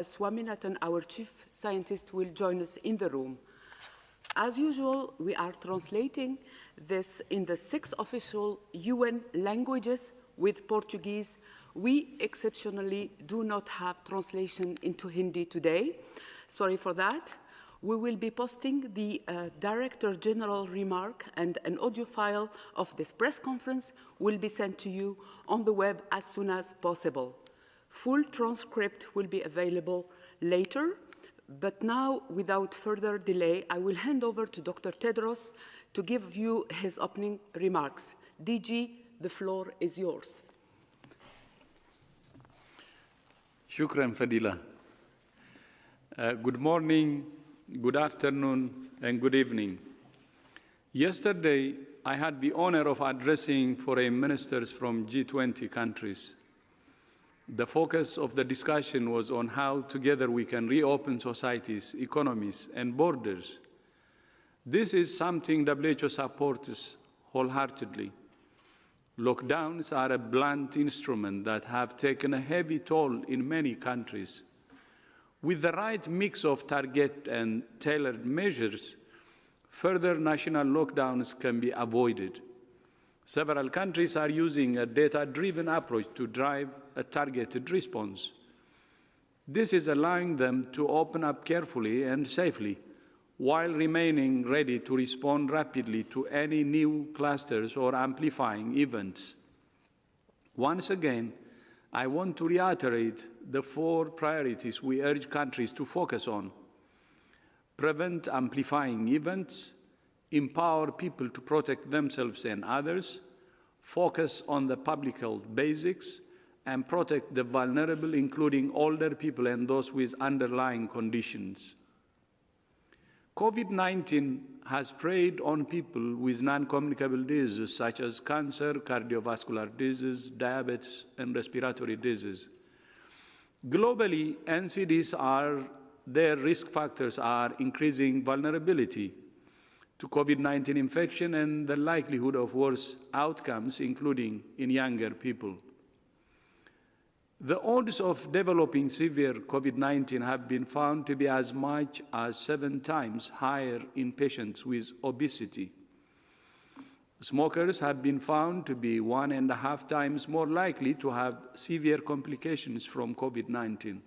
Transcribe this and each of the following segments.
Swaminathan, our chief scientist, will join us in the room. As usual, we are translating this in the 6 official UN languages with Portuguese. We exceptionally do not have translation into Hindi today. Sorry for that. We will be posting the Director General remark, and an audio file of this press conference will be sent to you on the web as soon as possible. Full transcript will be available later, but now, without further delay, I will hand over to Dr. Tedros to give you his opening remarks. DG, the floor is yours. Shukran, Fadila. Good morning, good afternoon, and good evening. Yesterday, I had the honor of addressing foreign ministers from G20 countries. The focus of the discussion was on how together we can reopen societies, economies, and borders. This is something WHO supports wholeheartedly. Lockdowns are a blunt instrument that have taken a heavy toll in many countries. With the right mix of target and tailored measures, further national lockdowns can be avoided. Several countries are using a data-driven approach to drive a targeted response. This is allowing them to open up carefully and safely, while remaining ready to respond rapidly to any new clusters or amplifying events. Once again, I want to reiterate the 4 priorities we urge countries to focus on: prevent amplifying events, empower people to protect themselves and others, focus on the public health basics, and protect the vulnerable, including older people and those with underlying conditions. COVID-19 has preyed on people with non-communicable diseases such as cancer, cardiovascular disease, diabetes, and respiratory disease. Globally, NCDs their risk factors are increasing vulnerability to COVID-19 infection and the likelihood of worse outcomes, including in younger people. The odds of developing severe COVID-19 have been found to be as much as 7 times higher in patients with obesity. Smokers have been found to be 1.5 times more likely to have severe complications from COVID-19.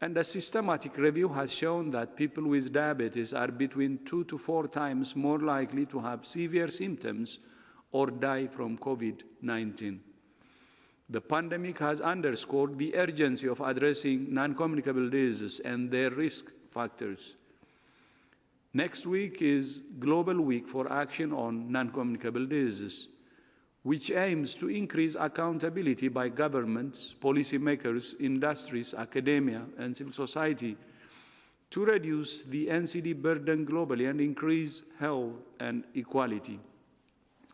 And a systematic review has shown that people with diabetes are between 2 to 4 times more likely to have severe symptoms or die from COVID-19. The pandemic has underscored the urgency of addressing non-communicable diseases and their risk factors. Next week is Global Week for Action on Non-Communicable Diseases, which aims to increase accountability by governments, policymakers, industries, academia, and civil society to reduce the NCD burden globally and increase health and equality.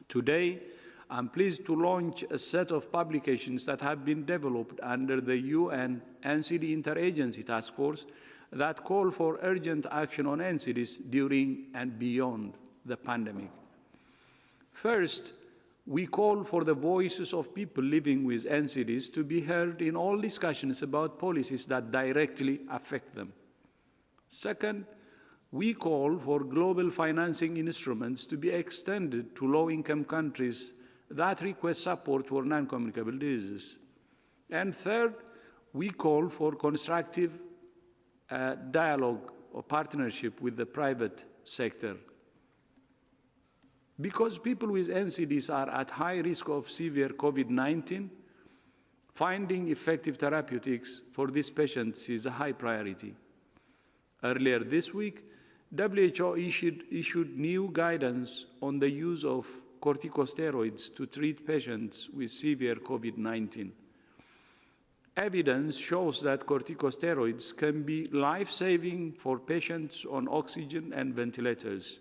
Today, I'm pleased to launch a set of publications that have been developed under the UN NCD Interagency Task Force that call for urgent action on NCDs during and beyond the pandemic. First, we call for the voices of people living with NCDs to be heard in all discussions about policies that directly affect them. Second, we call for global financing instruments to be extended to low-income countries that request support for non-communicable diseases. And third, we call for constructive dialogue or partnership with the private sector. Because people with NCDs are at high risk of severe COVID-19, finding effective therapeutics for these patients is a high priority. Earlier this week, WHO issued new guidance on the use of corticosteroids to treat patients with severe COVID-19. Evidence shows that corticosteroids can be life-saving for patients on oxygen and ventilators.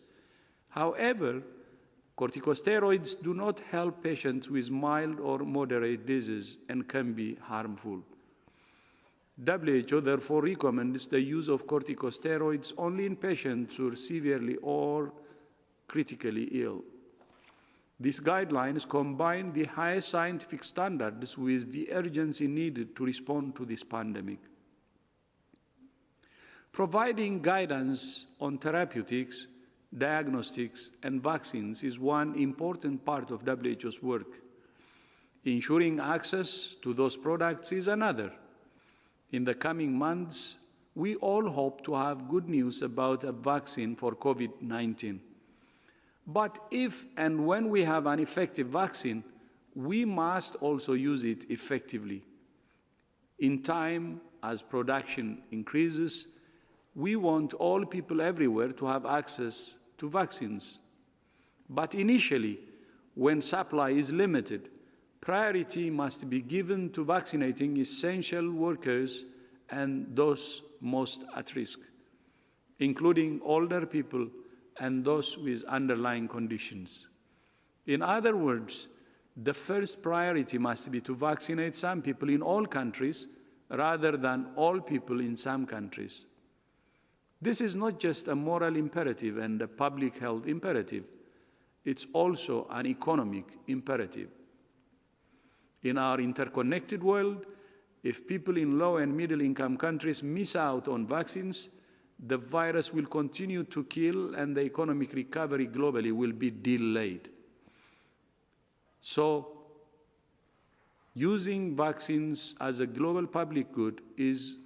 However, corticosteroids do not help patients with mild or moderate disease and can be harmful. WHO therefore recommends the use of corticosteroids only in patients who are severely or critically ill. These guidelines combine the highest scientific standards with the urgency needed to respond to this pandemic. Providing guidance on therapeutics, diagnostics, and vaccines is one important part of WHO's work. Ensuring access to those products is another. In the coming months, we all hope to have good news about a vaccine for COVID-19. But if and when we have an effective vaccine, we must also use it effectively. In time, as production increases, we want all people everywhere to have access to vaccines. But initially, when supply is limited, priority must be given to vaccinating essential workers and those most at risk, including older people and those with underlying conditions. In other words, the first priority must be to vaccinate some people in all countries rather than all people in some countries. This is not just a moral imperative and a public health imperative, it's also an economic imperative. In our interconnected world, if people in low and middle income countries miss out on vaccines, the virus will continue to kill and the economic recovery globally will be delayed. So, using vaccines as a global public good is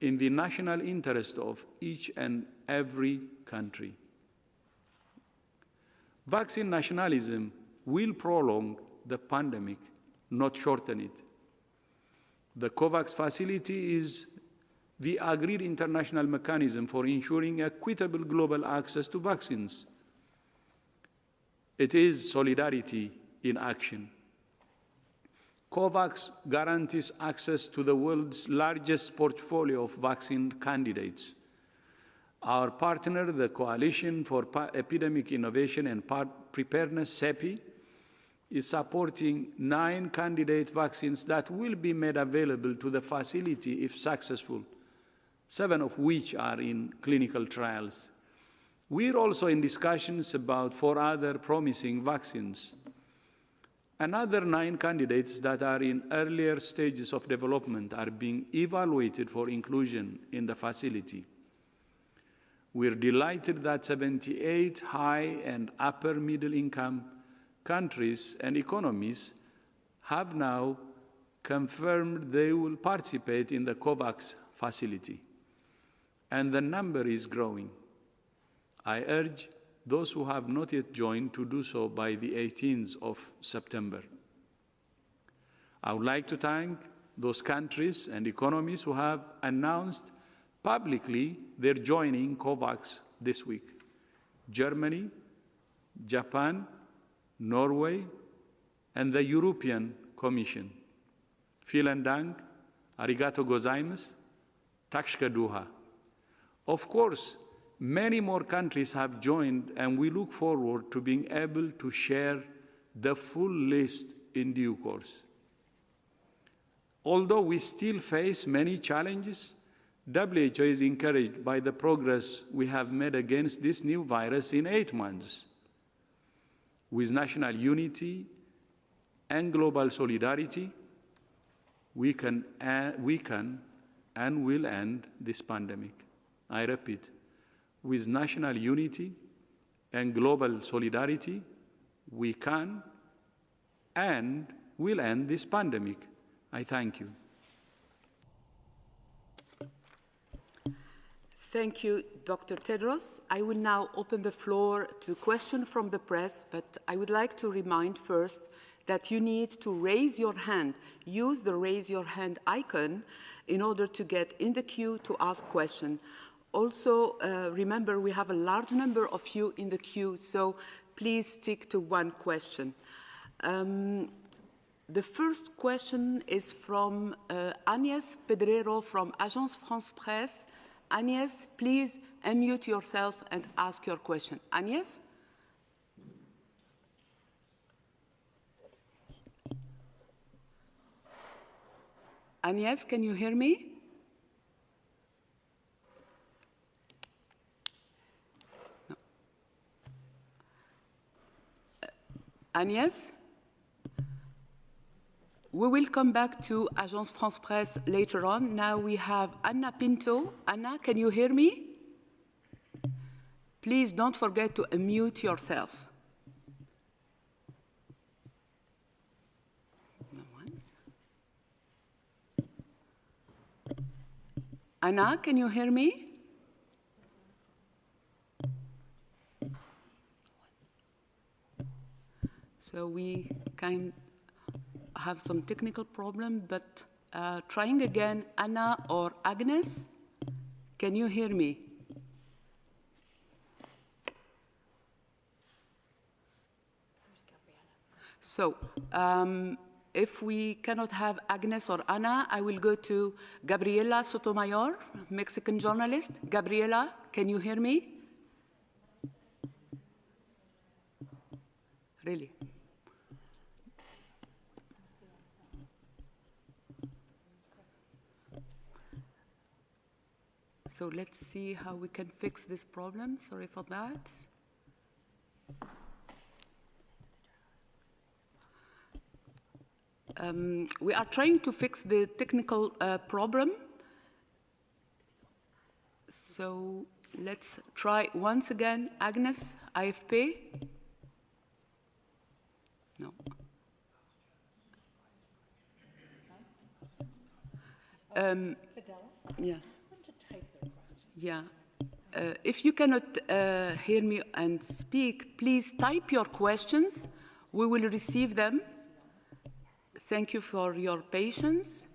in the national interest of each and every country. Vaccine nationalism will prolong the pandemic, not shorten it. The COVAX facility is the agreed international mechanism for ensuring equitable global access to vaccines. It is solidarity in action. COVAX guarantees access to the world's largest portfolio of vaccine candidates. Our partner, the Coalition for Epidemic Innovation and Preparedness, CEPI, is supporting 9 candidate vaccines that will be made available to the facility if successful, 7 of which are in clinical trials. We're also in discussions about 4 other promising vaccines. Another 9 candidates that are in earlier stages of development are being evaluated for inclusion in the facility. We're delighted that 78 high and upper middle income countries and economies have now confirmed they will participate in the COVAX facility, and the number is growing. I urge those who have not yet joined to do so by the 18th of September. I would like to thank those countries and economies who have announced publicly their joining COVAX this week: Germany, Japan, Norway, and the European Commission. Vielen Dank, arigato gozaimasu, takshka duha. Of course, many more countries have joined, and we look forward to being able to share the full list in due course. Although we still face many challenges, WHO is encouraged by the progress we have made against this new virus in 8 months. With national unity and global solidarity, we can and will end this pandemic. I repeat, with national unity and global solidarity, we can and will end this pandemic. I thank you. Thank you, Dr. Tedros. I will now open the floor to questions from the press, but I would like to remind first that you need to raise your hand. Use the raise your hand icon in order to get in the queue to ask questions. Also, remember, we have a large number of you in the queue, so please stick to one question. The first question is from Agnès Pedrero from Agence France Presse. Agnès, please unmute yourself and ask your question. Agnès? Agnès, can you hear me? No. Agnès? We will come back to Agence France Presse later on. Now we have Anna Pinto. Anna, can you hear me? Please don't forget to unmute yourself. No one. Anna, can you hear me? So we can have some technical problem, but trying again, Anna or Agnes, can you hear me? So if we cannot have Agnes or Anna, I will go to Gabriela Sotomayor, Mexican journalist. Gabriela, can you hear me? Really? So let's see how we can fix this problem. Sorry for that. We are trying to fix the technical problem. So let's try once again. Agnes, AFP? No. Yeah. Yeah. If you cannot hear me and speak, please type your questions. We will receive them. Thank you for your patience.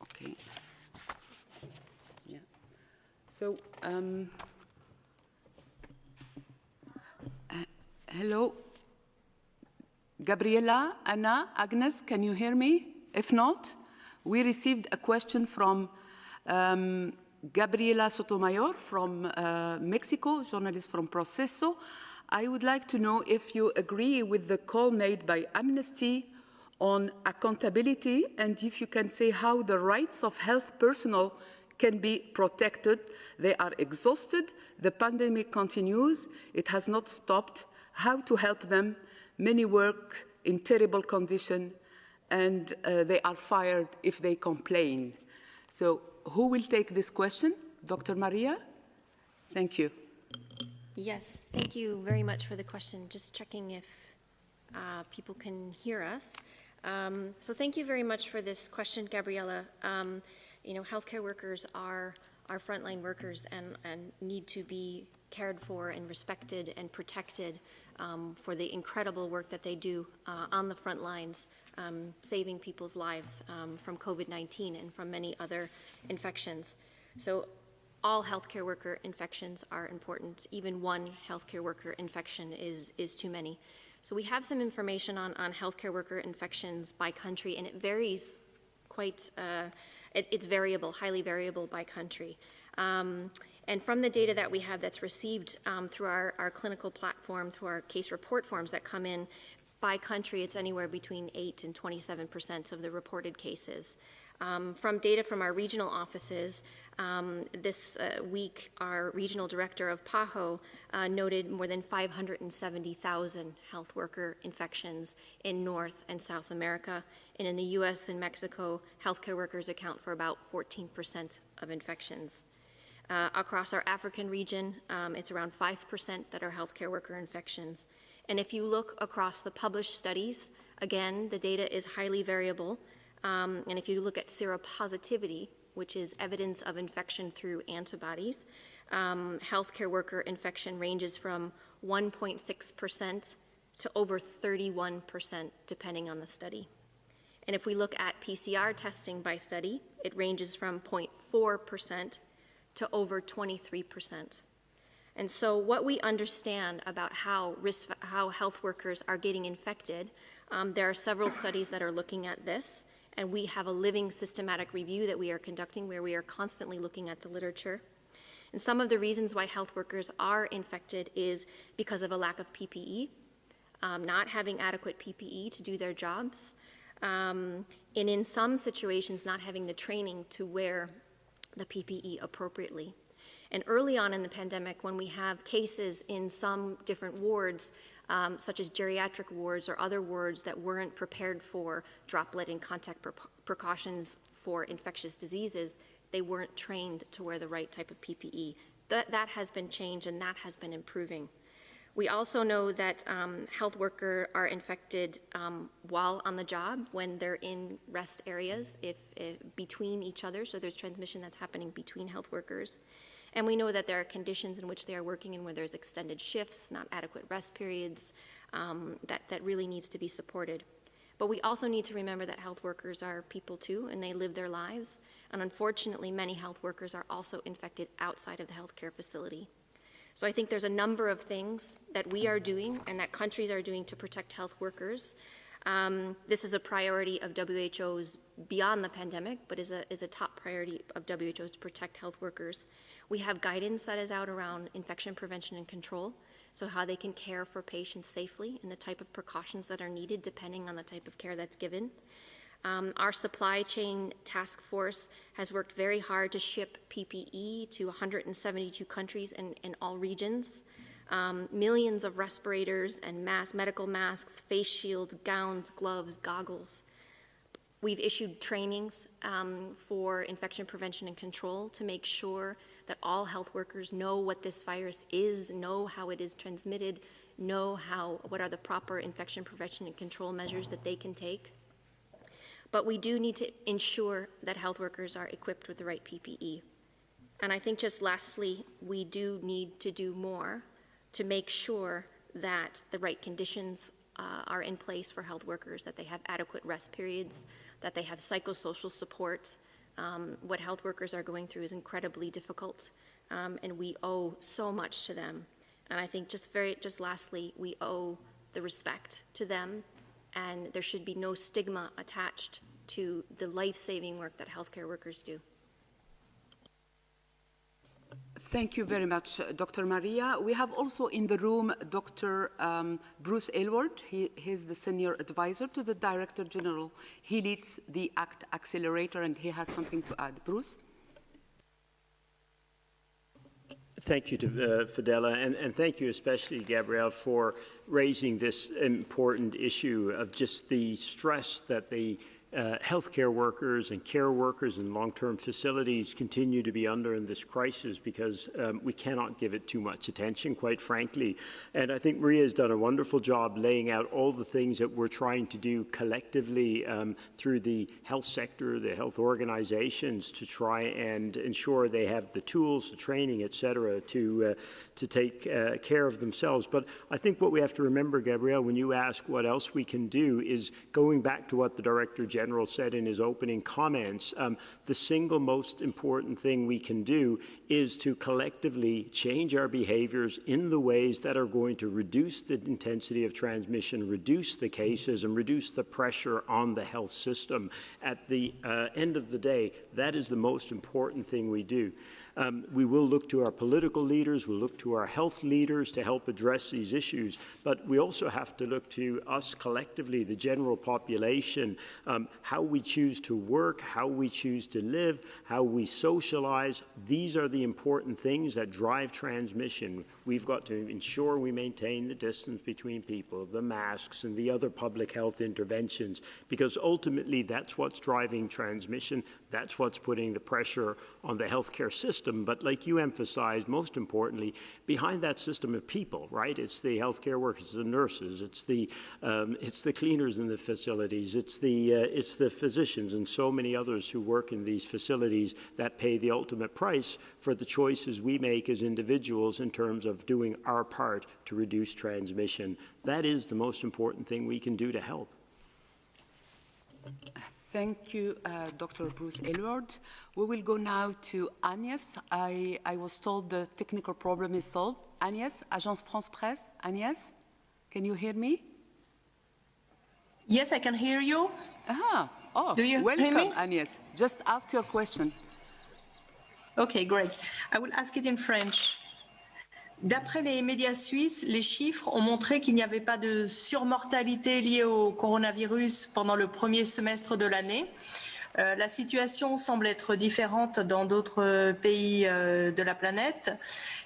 Okay. Yeah. So, hello. Gabriela, Anna, Agnes, can you hear me? If not, we received a question from Gabriela Sotomayor from Mexico, journalist from Proceso. I would like to know if you agree with the call made by Amnesty on accountability, and if you can say how the rights of health personnel can be protected. They are exhausted, the pandemic continues, it has not stopped. How to help them? Many work in terrible conditions, and they are fired if they complain. So who will take this question? Dr. Maria? Thank you. Yes, thank you very much for the question. Just checking if people can hear us. So thank you very much for this question, Gabriela. You know, healthcare workers are frontline workers and need to be cared for and respected and protected for the incredible work that they do on the front lines, saving people's lives from COVID-19 and from many other infections. So all healthcare worker infections are important. Even one healthcare worker infection is too many. So we have some information on healthcare worker infections by country, and it varies quite, it's variable, highly variable by country. And from the data that we have that's received through our clinical platform, through our case report forms that come in, by country, it's anywhere between 8 and 27% of the reported cases. From data from our regional offices, this week, our regional director of PAHO noted more than 570,000 health worker infections in North and South America. And in the US and Mexico, healthcare workers account for about 14% of infections. Across our African region, it's around 5% that are healthcare worker infections. And if you look across the published studies, again, the data is highly variable. And if you look at seropositivity, which is evidence of infection through antibodies, healthcare worker infection ranges from 1.6% to over 31%, depending on the study. And if we look at PCR testing by study, it ranges from 0.4% to over 23%. And so what we understand about how health workers are getting infected, there are several studies that are looking at this, and we have a living systematic review that we are conducting where we are constantly looking at the literature. And some of the reasons why health workers are infected is because of a lack of PPE, not having adequate PPE to do their jobs, and in some situations not having the training to wear the PPE appropriately. And early on in the pandemic, when we have cases in some different wards, such as geriatric wards or other wards that weren't prepared for droplet and contact precautions for infectious diseases, they weren't trained to wear the right type of PPE. That has been changed and that has been improving. We also know that health workers are infected while on the job when they're in rest areas, if between each other, so there's transmission that's happening between health workers. And we know that there are conditions in which they are working in where there's extended shifts, not adequate rest periods, that really needs to be supported. But we also need to remember that health workers are people too, and they live their lives. And unfortunately, many health workers are also infected outside of the healthcare facility. So I think there's a number of things that we are doing and that countries are doing to protect health workers. This is a priority of WHO's beyond the pandemic, but is a top priority of WHO's to protect health workers. We have guidance that is out around infection prevention and control, so how they can care for patients safely and the type of precautions that are needed depending on the type of care that's given. Our supply chain task force has worked very hard to ship PPE to 172 countries in all regions. Millions of respirators and medical masks, face shields, gowns, gloves, goggles. We've issued trainings for infection prevention and control to make sure that all health workers know what this virus is, know how it is transmitted, know what are the proper infection prevention and control measures that they can take. But we do need to ensure that health workers are equipped with the right PPE. And I think just lastly, we do need to do more to make sure that the right conditions are in place for health workers, that they have adequate rest periods, that they have psychosocial support. What health workers are going through is incredibly difficult, and we owe so much to them. And I think just lastly, we owe the respect to them, and there should be no stigma attached to the life-saving work that healthcare workers do. Thank you very much, Dr. Maria. We have also in the room Dr. Bruce Aylward. He's the Senior Advisor to the Director General. He leads the ACT Accelerator, and he has something to add. Bruce? Thank you to Fidela, and thank you especially, Gabrielle, for raising this important issue of just the stress that the healthcare workers and care workers in long-term facilities continue to be under in this crisis, because we cannot give it too much attention, quite frankly. And I think Maria has done a wonderful job laying out all the things that we're trying to do collectively through the health sector, the health organizations, to try and ensure they have the tools, the training, et cetera, to take care of themselves. But I think what we have to remember, Gabrielle, when you ask what else we can do, is going back to what the Director General said in his opening comments, the single most important thing we can do is to collectively change our behaviors in the ways that are going to reduce the intensity of transmission, reduce the cases, and reduce the pressure on the health system. At the end of the day, that is the most important thing we do. We will look to our political leaders, we'll look to our health leaders to help address these issues, but we also have to look to us collectively, the general population, how we choose to work, how we choose to live, how we socialize. These are the important things that drive transmission. We've got to ensure we maintain the distance between people, the masks and the other public health interventions, because ultimately that's what's driving transmission, that's what's putting the pressure on the healthcare system. But like you emphasized, most importantly, behind that system of people, right? It's the healthcare workers, the nurses, it's the cleaners in the facilities, it's the physicians and so many others who work in these facilities that pay the ultimate price for the choices we make as individuals in terms of doing our part to reduce transmission. That is the most important thing we can do to help. Thank you, Dr. Bruce Aylward. We will go now to Agnès. I was told the technical problem is solved. Agnès, Agence France Presse. Agnès, can you hear me? Yes, I can hear you. Oh, do you welcome, hear me? Agnès. Just ask your question. Okay, great. I will ask it in French. D'après les médias suisses, les chiffres ont montré qu'il n'y avait pas de surmortalité liée au coronavirus pendant le premier semestre de l'année. La situation semble être différente dans d'autres pays de la planète.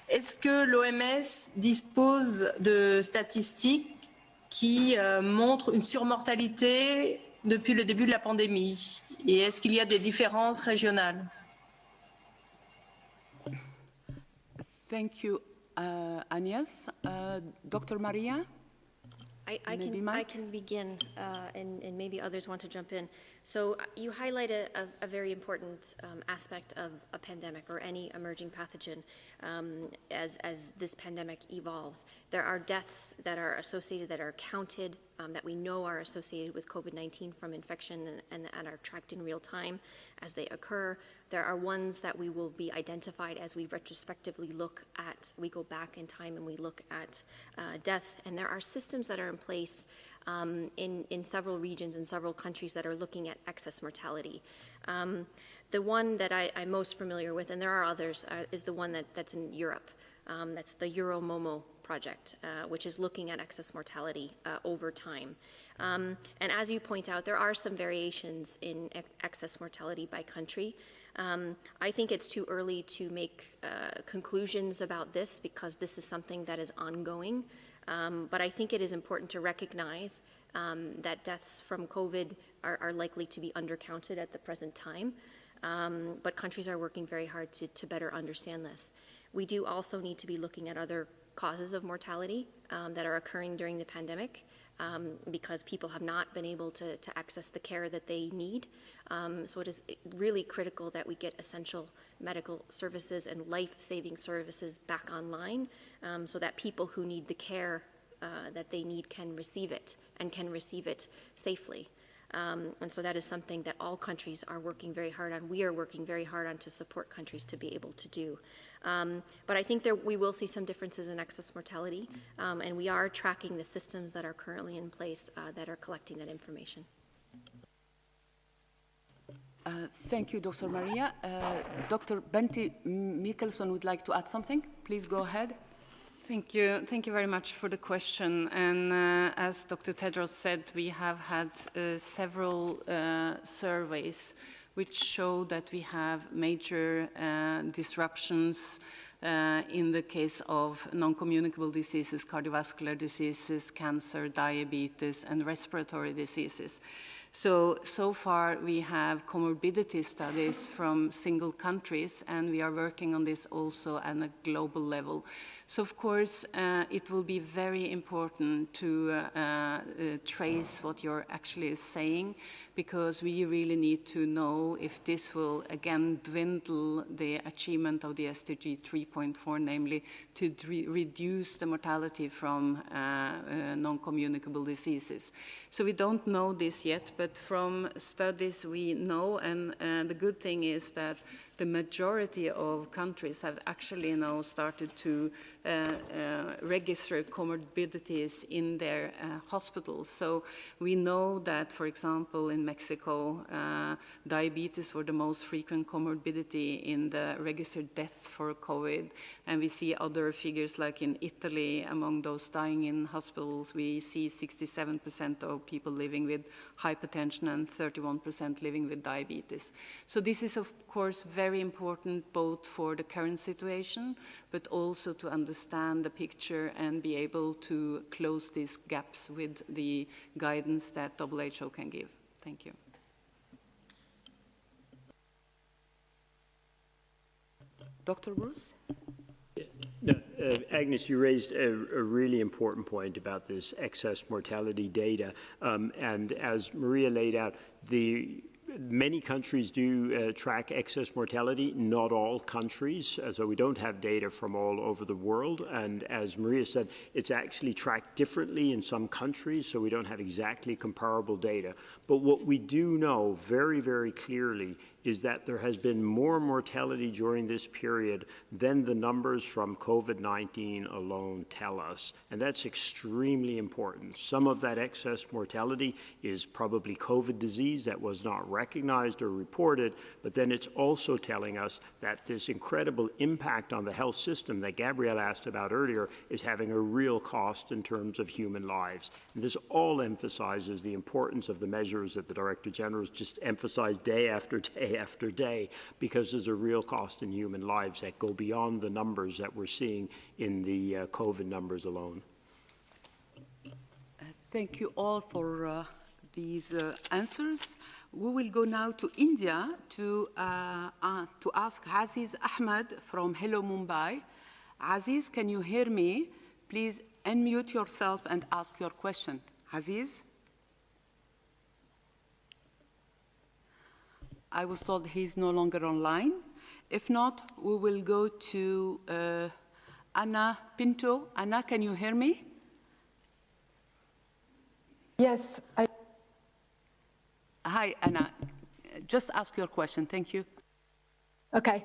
Est-ce que l'OMS dispose de statistiques qui montrent une surmortalité depuis le début de la pandémie? Et est-ce qu'il y a des différences régionales? Thank you, Agnes. Dr. Maria? I can begin, and maybe others want to jump in. So you highlight a very important aspect of a pandemic or any emerging pathogen as this pandemic evolves. There are deaths that are associated, that are counted, that we know are associated with COVID-19 from infection and are tracked in real time as they occur. There are ones that we will be identified as we retrospectively look at, we go back in time and we look at deaths. And there are systems that are in place in several regions and several countries that are looking at excess mortality. The one that I'm most familiar with, and there are others, is the one that's in Europe. That's the Euromomo project, which is looking at excess mortality over time. And as you point out, there are some variations in excess mortality by country. I think it's too early to make conclusions about this because this is something that is ongoing. But I think it is important to recognize that deaths from COVID are likely to be undercounted at the present time. But countries are working very hard to better understand this. We do also need to be looking at other causes of mortality that are occurring during the pandemic because people have not been able to access the care that they need. So it is really critical that we get essential medical services and life-saving services back online so that people who need the care that they need can receive it and can receive it safely. And so that is something that all countries are working very hard on. We are working very hard on to support countries to be able to do. But I think we will see some differences in excess mortality, and we are tracking the systems that are currently in place that are collecting that information. Thank you, Dr. Maria. Dr. Bente Mikkelson would like to add something. Please go ahead. Thank you. Thank you very much for the question. And as Dr. Tedros said, we have had several surveys which show that we have major disruptions in the case of non-communicable diseases, cardiovascular diseases, cancer, diabetes, and respiratory diseases. So far we have comorbidity studies from single countries, and we are working on this also at a global level. So of course it will be very important to trace what you're actually saying, because we really need to know if this will again dwindle the achievement of the SDG 3.4, namely to reduce the mortality from non-communicable diseases. So we don't know this yet, but from studies we know, and the good thing is that the majority of countries have actually now started to register comorbidities in their hospitals. So we know that, for example, in Mexico, diabetes were the most frequent comorbidity in the registered deaths for COVID. And we see other figures like in Italy, among those dying in hospitals, we see 67% of people living with hypertension and 31% living with diabetes. So this is, of course, very important both for the current situation, but also to understand the picture and be able to close these gaps with the guidance that WHO can give. Thank you. Dr. Bruce? No, Agnes, you raised a really important point about this excess mortality data. And as Maria laid out, many countries do track excess mortality, not all countries, so we don't have data from all over the world. And as Maria said, it's actually tracked differently in some countries, so we don't have exactly comparable data. But what we do know very, very clearly is that there has been more mortality during this period than the numbers from COVID-19 alone tell us. And that's extremely important. Some of that excess mortality is probably COVID disease that was not recognized or reported, but then it's also telling us that this incredible impact on the health system that Gabrielle asked about earlier is having a real cost in terms of human lives. And this all emphasizes the importance of the measures that the Director General has just emphasized day after day after day, because there's a real cost in human lives that go beyond the numbers that we're seeing in the COVID numbers alone. Thank you all for these answers. We will go now to India to ask Aziz Ahmed from Hello Mumbai. Aziz, can you hear me? Please unmute yourself and ask your question. Aziz? I was told he's no longer online. If not, we will go to Anna Pinto. Anna, can you hear me? Yes. Hi, Anna. Just ask your question. Thank you. Okay.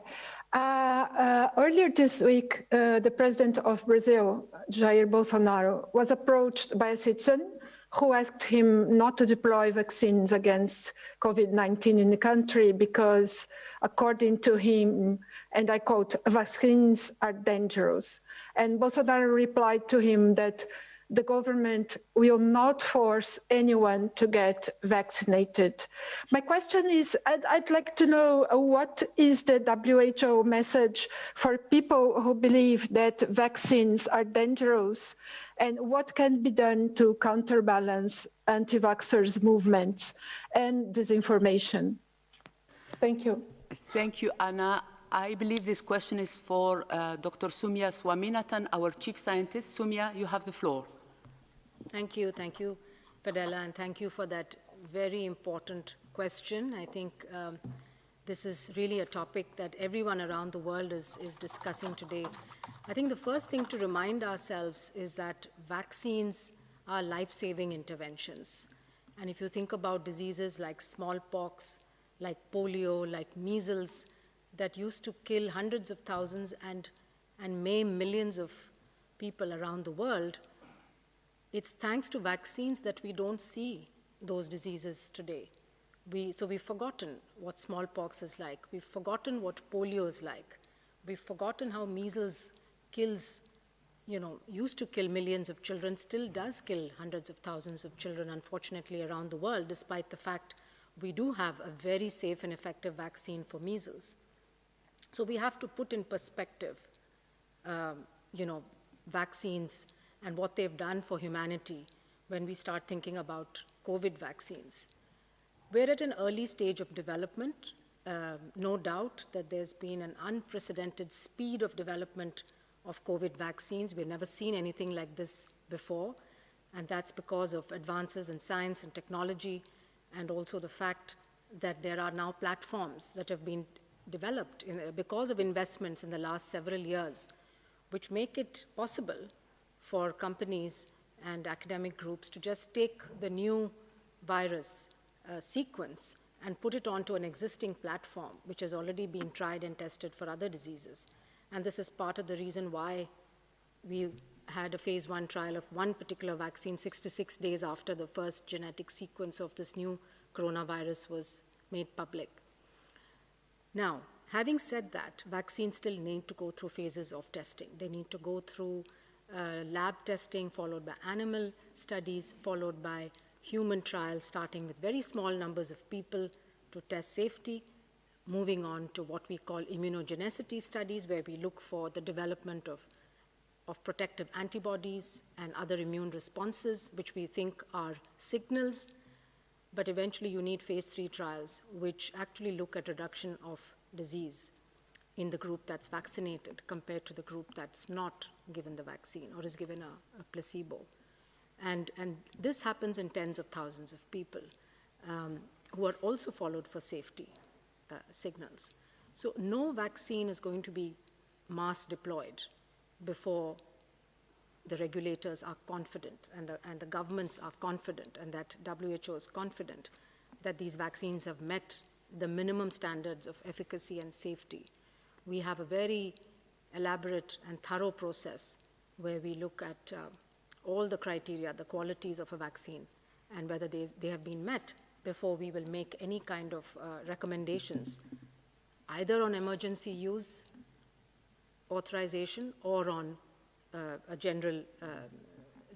Earlier this week, the president of Brazil, Jair Bolsonaro, was approached by a citizen who asked him not to deploy vaccines against COVID-19 in the country because, according to him, and I quote, vaccines are dangerous. And Bolsonaro replied to him that the government will not force anyone to get vaccinated. My question is, I'd like to know what is the WHO message for people who believe that vaccines are dangerous, and what can be done to counterbalance anti-vaxxers movements and disinformation? Thank you. Thank you, Anna. I believe this question is for Dr. Soumya Swaminathan, our chief scientist. Soumya, you have the floor. Thank you, Fadela, and thank you for that very important question. I think this is really a topic that everyone around the world is discussing today. I think the first thing to remind ourselves is that vaccines are life-saving interventions. And if you think about diseases like smallpox, like polio, like measles, that used to kill hundreds of thousands and maim millions of people around the world, it's thanks to vaccines that we don't see those diseases today. So we've forgotten what smallpox is like. We've forgotten what polio is like. We've forgotten how measles kills, used to kill millions of children, still does kill hundreds of thousands of children, unfortunately, around the world, despite the fact we do have a very safe and effective vaccine for measles. So we have to put in perspective, vaccines and what they've done for humanity when we start thinking about COVID vaccines. We're at an early stage of development. No doubt that there's been an unprecedented speed of development of COVID vaccines. We've never seen anything like this before, and that's because of advances in science and technology, and also the fact that there are now platforms that have been developed because of investments in the last several years, which make it possible for companies and academic groups to just take the new virus sequence and put it onto an existing platform, which has already been tried and tested for other diseases. And this is part of the reason why we had a phase 1 trial of one particular vaccine 66 days after the first genetic sequence of this new coronavirus was made public. Now, having said that, vaccines still need to go through phases of testing. They need to go through lab testing, followed by animal studies, followed by human trials, starting with very small numbers of people to test safety, moving on to what we call immunogenicity studies, where we look for the development of protective antibodies and other immune responses, which we think are signals. But eventually you need phase 3 trials, which actually look at reduction of disease in the group that's vaccinated compared to the group that's not given the vaccine or is given a placebo. And this happens in tens of thousands of people who are also followed for safety signals. So no vaccine is going to be mass deployed before the regulators are confident and the governments are confident and that WHO is confident that these vaccines have met the minimum standards of efficacy and safety. We have a very elaborate and thorough process where we look at all the criteria, the qualities of a vaccine, and whether they have been met before we will make any kind of recommendations, either on emergency use authorization or on a general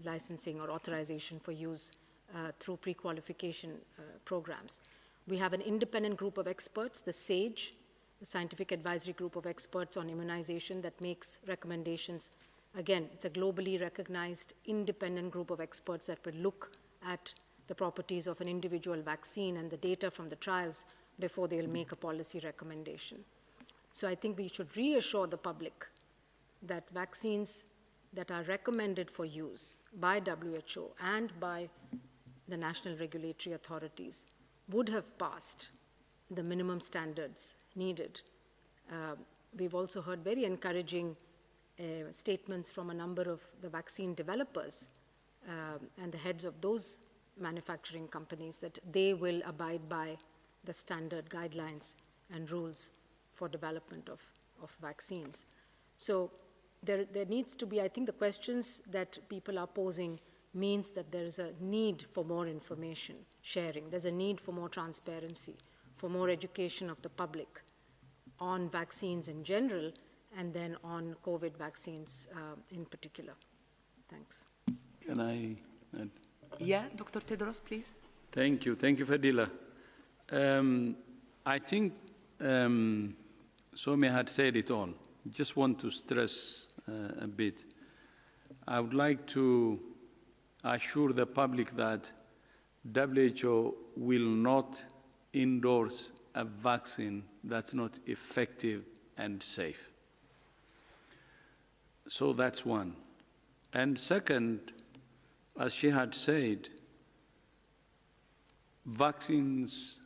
licensing or authorization for use through pre-qualification programs. We have an independent group of experts, the SAGE, the Scientific Advisory Group of Experts on Immunization, that makes recommendations. Again, it's a globally recognized independent group of experts that will look at the properties of an individual vaccine and the data from the trials before they'll make a policy recommendation. So I think we should reassure the public that vaccines that are recommended for use by WHO and by the national regulatory authorities would have passed the minimum standards needed. We've also heard very encouraging statements from a number of the vaccine developers and the heads of those manufacturing companies that they will abide by the standard guidelines and rules for development of vaccines. So there needs to be, I think the questions that people are posing means that there is a need for more information sharing. There's a need for more transparency, for more education of the public on vaccines in general, and then on COVID vaccines in particular. Thanks. Can I add? Yeah, Dr. Tedros, please. Thank you. Thank you, Fadila. I think Soumya had said it all. Just want to stress a bit. I would like to assure the public that WHO will not endorse a vaccine that's not effective and safe. So that's one. And second, as she had said, vaccines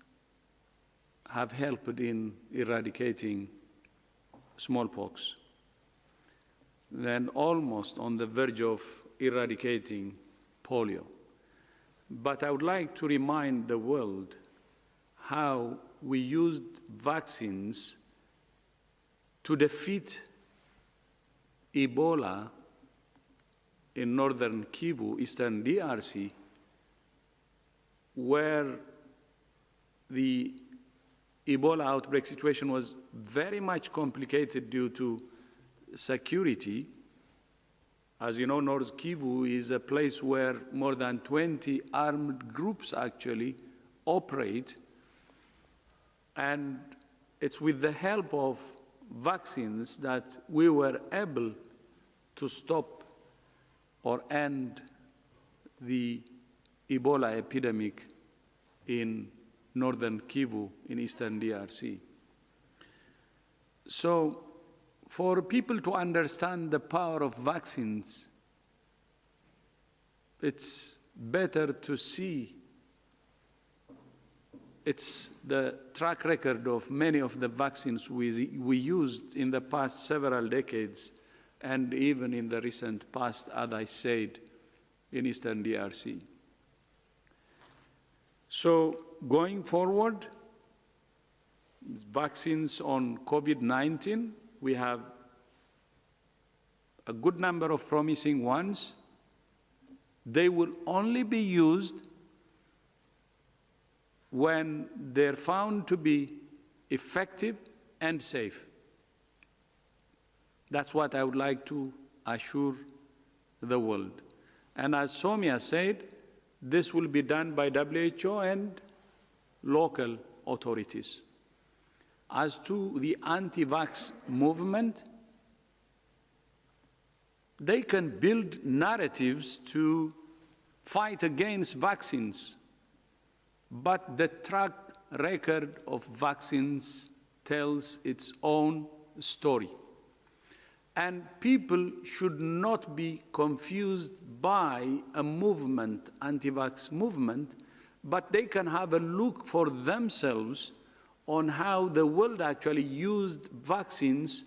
have helped in eradicating smallpox. Then almost on the verge of eradicating polio. But I would like to remind the world how we used vaccines to defeat Ebola in northern Kivu, eastern DRC, where the Ebola outbreak situation was very much complicated due to security. As you know, North Kivu is a place where more than 20 armed groups actually operate, and it's with the help of vaccines that we were able to stop or end the Ebola epidemic in northern Kivu in eastern DRC. So for people to understand the power of vaccines, it's better to see it's the track record of many of the vaccines we used in the past several decades and even in the recent past, as I said, in eastern DRC. So going forward, vaccines on COVID-19, we have a good number of promising ones. They will only be used when they're found to be effective and safe. That's what I would like to assure the world. And as Soumya said, this will be done by WHO and local authorities. As to the anti-vax movement, they can build narratives to fight against vaccines, but the track record of vaccines tells its own story. And people should not be confused by a movement, anti-vax movement, but they can have a look for themselves on how the world actually used vaccines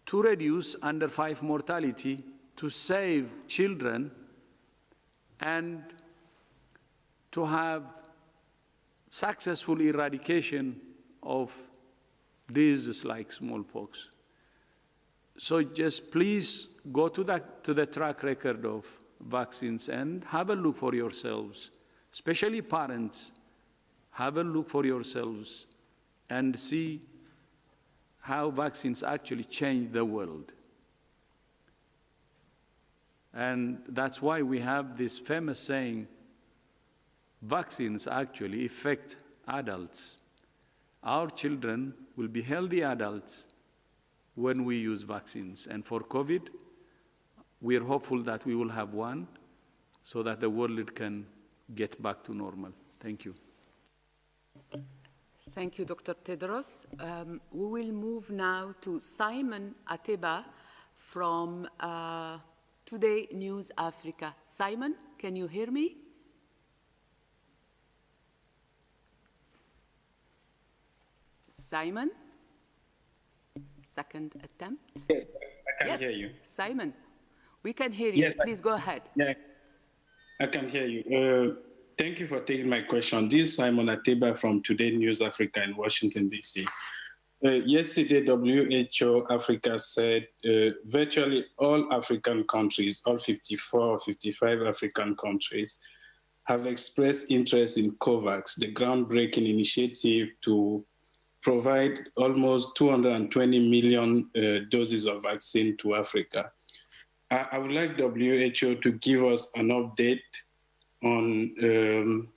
to reduce under 5 mortality, to save children, and to have successful eradication of diseases like smallpox. So just please go to the track record of vaccines and have a look for yourselves, especially parents. Have a look for yourselves and see how vaccines actually change the world. And that's why we have this famous saying, vaccines actually affect adults. Our children will be healthy adults when we use vaccines. And for COVID, we are hopeful that we will have one so that the world can get back to normal. Thank you. Thank you, Dr. Tedros. We will move now to Simon Ateba from Today News Africa. Simon, can you hear me? Simon? Second attempt. Yes, I can hear you. Simon, we can hear you. Yes, Please go ahead. Yeah, I can hear you. Thank you for taking my question. This is Simon Ateba from Today News Africa in Washington, D.C. Yesterday, WHO Africa said virtually all African countries, all 54 or 55 African countries, have expressed interest in COVAX, the groundbreaking initiative to provide almost 220 million doses of vaccine to Africa. I would like WHO to give us an update on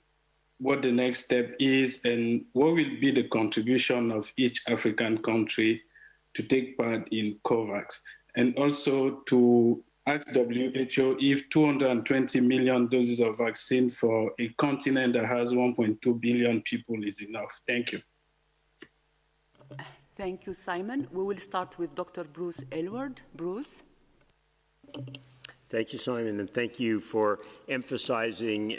what the next step is and what will be the contribution of each African country to take part in COVAX. And also to ask WHO if 220 million doses of vaccine for a continent that has 1.2 billion people is enough. Thank you. Thank you, Simon. We will start with Dr. Bruce Aylward. Bruce. Thank you, Simon, and thank you for emphasizing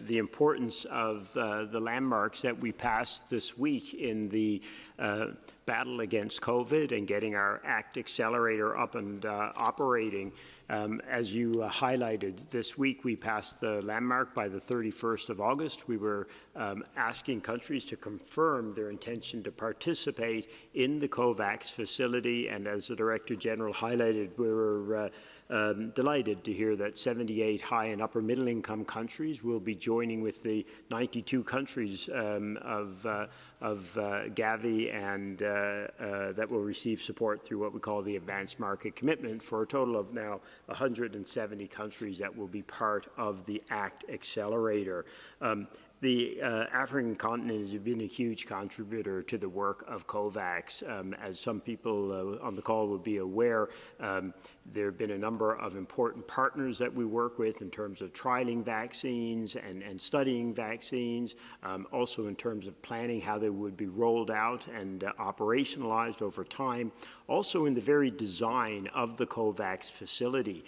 the importance of the landmarks that we passed this week in the battle against COVID and getting our ACT accelerator up and operating. As you highlighted, this week we passed the landmark by the 31st of August. We were asking countries to confirm their intention to participate in the COVAX facility, and as the Director General highlighted, we were delighted to hear that 78 high and upper middle income countries will be joining with the 92 countries of Gavi and that will receive support through what we call the Advanced Market Commitment, for a total of now 170 countries that will be part of the ACT Accelerator. The African continent has been a huge contributor to the work of COVAX. As some people on the call will be aware, there have been a number of important partners that we work with in terms of trialing vaccines and studying vaccines, also in terms of planning how they would be rolled out and operationalized over time. Also in the very design of the COVAX facility,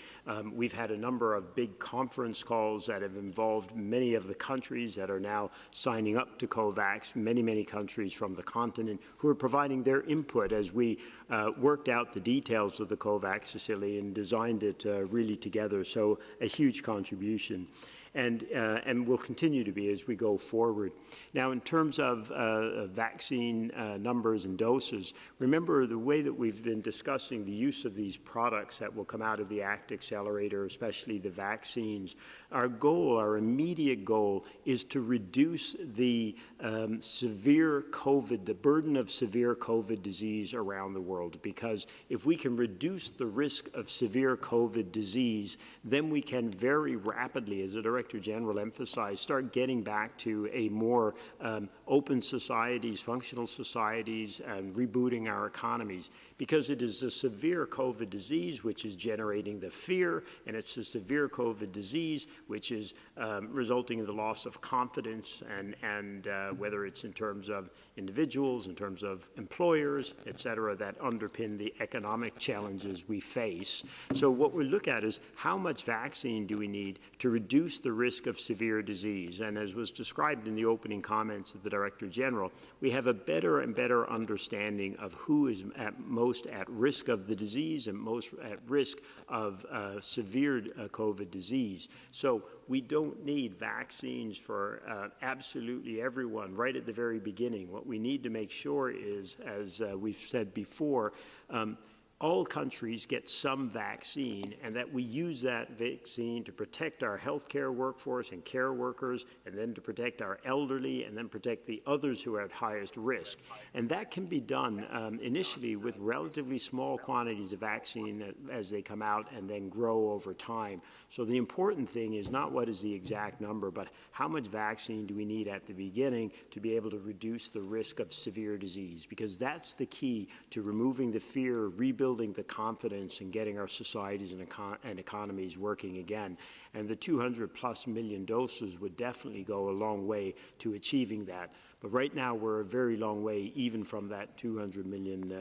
we've had a number of big conference calls that have involved many of the countries that are now signing up to COVAX, many countries from the continent who are providing their input as we worked out the details of the COVAX facility and designed it really together. So a huge contribution. And will continue to be as we go forward. Now, in terms of vaccine numbers and doses, remember the way that we've been discussing the use of these products that will come out of the ACT Accelerator, especially the vaccines. Our goal, our immediate goal, is to reduce the severe COVID, the burden of severe COVID disease around the world. Because if we can reduce the risk of severe COVID disease, then we can very rapidly, as a Director General emphasized, start getting back to a more open societies, functional societies, and rebooting our economies. Because it is a severe COVID disease which is generating the fear, and it's a severe COVID disease which is resulting in the loss of confidence, and whether it's in terms of individuals, in terms of employers, et cetera, that underpin the economic challenges we face. So what we look at is how much vaccine do we need to reduce the the risk of severe disease. And as was described in the opening comments of the Director General, we have a better and better understanding of who is most at risk of the disease and most at risk of severe COVID disease. So we don't need vaccines for absolutely everyone right at the very beginning. What we need to make sure is, as we've said before, all countries get some vaccine, and that we use that vaccine to protect our healthcare workforce and care workers, and then to protect our elderly, and then protect the others who are at highest risk. And that can be done initially with relatively small quantities of vaccine as they come out and then grow over time. So the important thing is not what is the exact number, but how much vaccine do we need at the beginning to be able to reduce the risk of severe disease, because that's the key to removing the fear, rebuilding the confidence, and getting our societies and economies working again. And the 200+ million doses would definitely go a long way to achieving that. But right now, we're a very long way even from that 200 million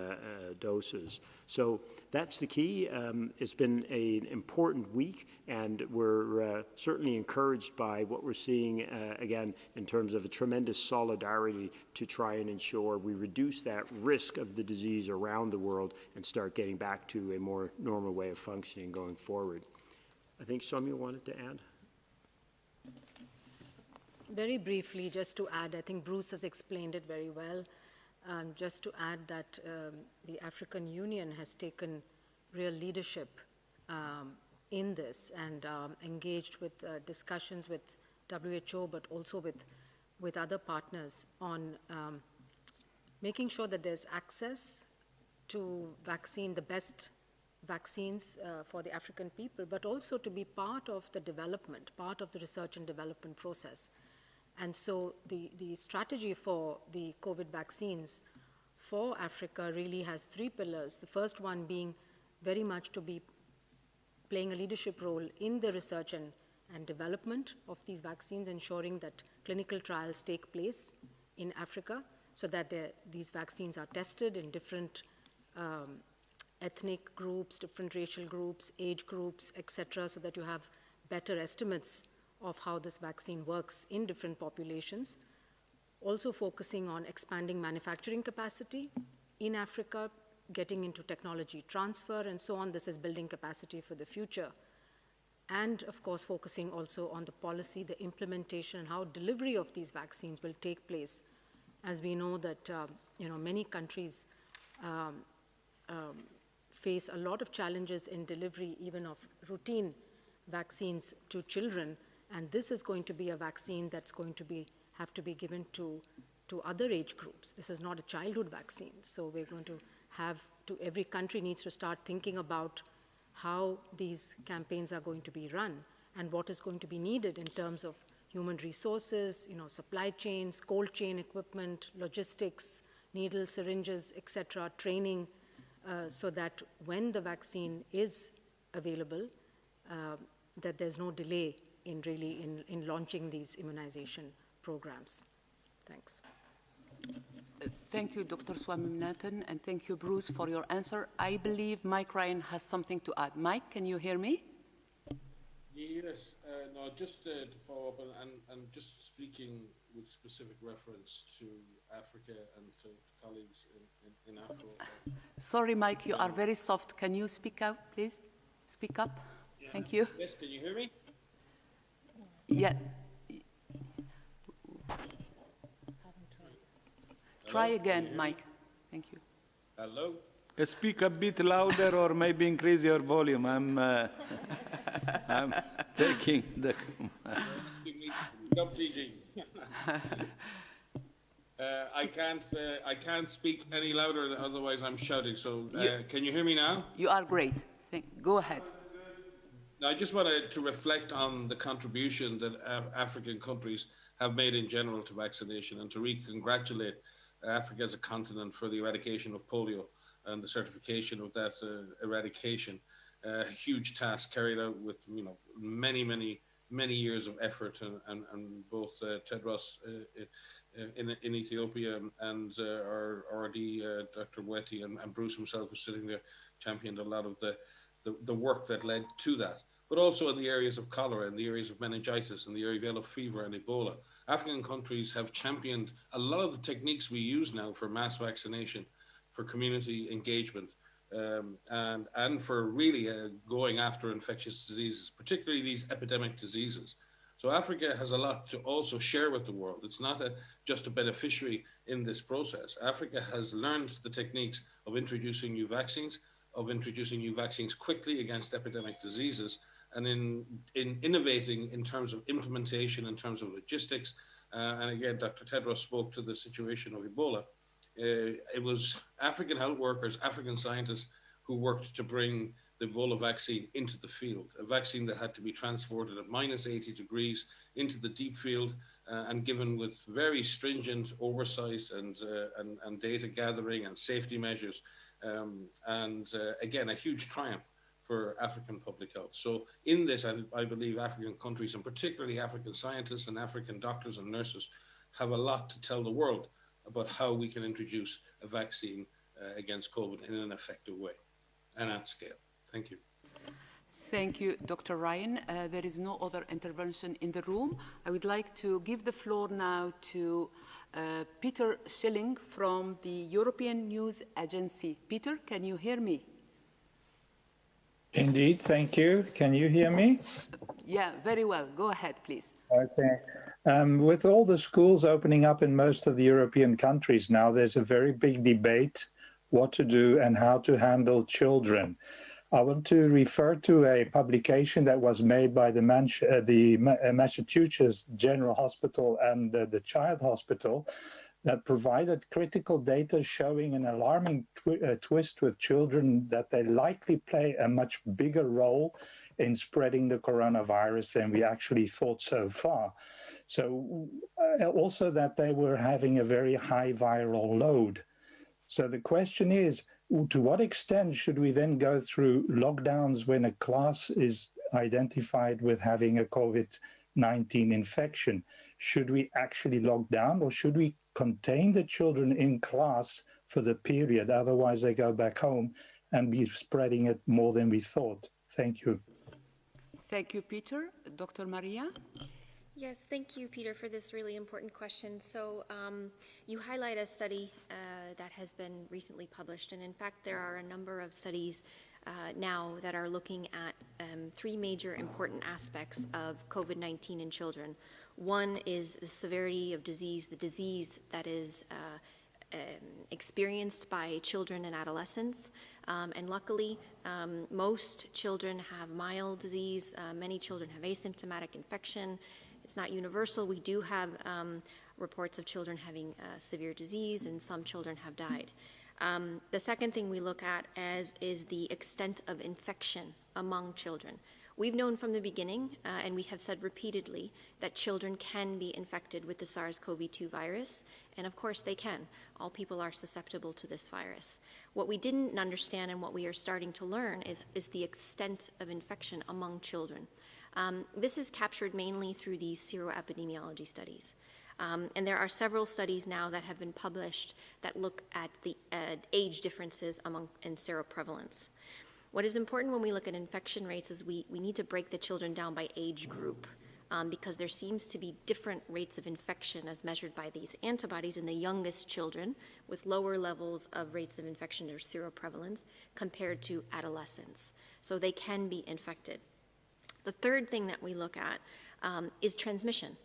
doses. So that's the key. It's been an important week, and we're certainly encouraged by what we're seeing, again, in terms of a tremendous solidarity to try and ensure we reduce that risk of the disease around the world and start getting back to a more normal way of functioning going forward. I think Soumya wanted to add. Very briefly, just to add, I think Bruce has explained it very well. Just to add that the African Union has taken real leadership in this and engaged with discussions with WHO, but also with other partners on making sure that there's access to vaccine, the best vaccines for the African people, but also to be part of the development, part of the research and development process. And so the strategy for the COVID vaccines for Africa really has three pillars. The first one being very much to be playing a leadership role in the research and development of these vaccines, ensuring that clinical trials take place in Africa so that these vaccines are tested in different ethnic groups, different racial groups, age groups, etc., so that you have better estimates of how this vaccine works in different populations. Also focusing on expanding manufacturing capacity in Africa, getting into technology transfer and so on. This is building capacity for the future. And of course, focusing also on the policy, the implementation, and how delivery of these vaccines will take place. As we know that many countries face a lot of challenges in delivery even of routine vaccines to children. And this is going to be a vaccine that's going to have to be given to other age groups. This is not a childhood vaccine. So we're going to every country needs to start thinking about how these campaigns are going to be run and what is going to be needed in terms of human resources, supply chains, cold chain equipment, logistics, needles, syringes, etc., training, so that when the vaccine is available, that there's no delay in launching these immunization programs. Thanks. Thank you, Dr. Swaminathan, and thank you, Bruce, for your answer. I believe Mike Ryan has something to add. Mike, can you hear me? Yes, no, just to follow up, and just speaking with specific reference to Africa and to colleagues in Africa. Sorry, Mike, you are very soft. Can you speak out, please? Speak up. Yeah. Thank you. Yes, can you hear me? Yeah. Try again, Mike. Thank you. Hello? Speak a bit louder or maybe increase your volume. I'm taking the... I can't speak any louder, otherwise I'm shouting. So can you hear me now? You are great. Go ahead. I just wanted to reflect on the contribution that African countries have made in general to vaccination, and to congratulate Africa as a continent for the eradication of polio and the certification of that eradication. A huge task carried out with many years of effort, and both Tedros in Ethiopia and our RD, Dr. Mweti, and Bruce himself was sitting there, championed a lot of the work that led to that. but also in the areas of cholera, in the areas of meningitis, in the area of yellow fever and Ebola. African countries have championed a lot of the techniques we use now for mass vaccination, for community engagement, and for really going after infectious diseases, particularly these epidemic diseases. So Africa has a lot to also share with the world. It's not just a beneficiary in this process. Africa has learned the techniques of introducing new vaccines, quickly against epidemic diseases, and in innovating in terms of implementation, in terms of logistics. And again, Dr. Tedros spoke to the situation of Ebola. It was African health workers, African scientists who worked to bring the Ebola vaccine into the field, a vaccine that had to be transported at minus 80 degrees into the deep field and given with very stringent oversight and data gathering and safety measures. Again, a huge triumph for African public health. So in this, I believe African countries, and particularly African scientists and African doctors and nurses, have a lot to tell the world about how we can introduce a vaccine against COVID in an effective way and at scale. Thank you. Thank you, Dr. Ryan. There is no other intervention in the room. I would like to give the floor now to Peter Schilling from the European News Agency. Peter, can you hear me? Indeed, thank you. Can you hear me? Yeah, very well. Go ahead, please. Okay. With all the schools opening up in most of the European countries now, there's a very big debate what to do and how to handle children. I want to refer to a publication that was made by the Massachusetts General Hospital and the Child Hospital that provided critical data showing an alarming twist with children, that they likely play a much bigger role in spreading the coronavirus than we actually thought so far. So also that they were having a very high viral load. So the question is, to what extent should we then go through lockdowns when a class is identified with having a COVID-19 infection? Should we actually lock down, or should we contain the children in class for the period? Otherwise, they go back home and be spreading it more than we thought. Thank you. Thank you, Peter. Dr. Maria? Yes, thank you, Peter, for this really important question. So you highlight a study that has been recently published, and in fact, there are a number of studies now that are looking at three major important aspects of COVID-19 in children. One is the severity of disease, the disease that is experienced by children and adolescents. And luckily, most children have mild disease. Many children have asymptomatic infection. It's not universal. We do have reports of children having severe disease, and some children have died. The second thing we look at is the extent of infection among children. We've known from the beginning, and we have said repeatedly, that children can be infected with the SARS-CoV-2 virus, and of course they can. All people are susceptible to this virus. What we didn't understand and what we are starting to learn is the extent of infection among children. This is captured mainly through these seroepidemiology studies. And there are several studies now that have been published that look at the age differences in seroprevalence. What is important when we look at infection rates is we need to break the children down by age group, because there seems to be different rates of infection as measured by these antibodies in the youngest children with lower levels of rates of infection or seroprevalence compared to adolescents. So they can be infected. The third thing that we look at is transmission.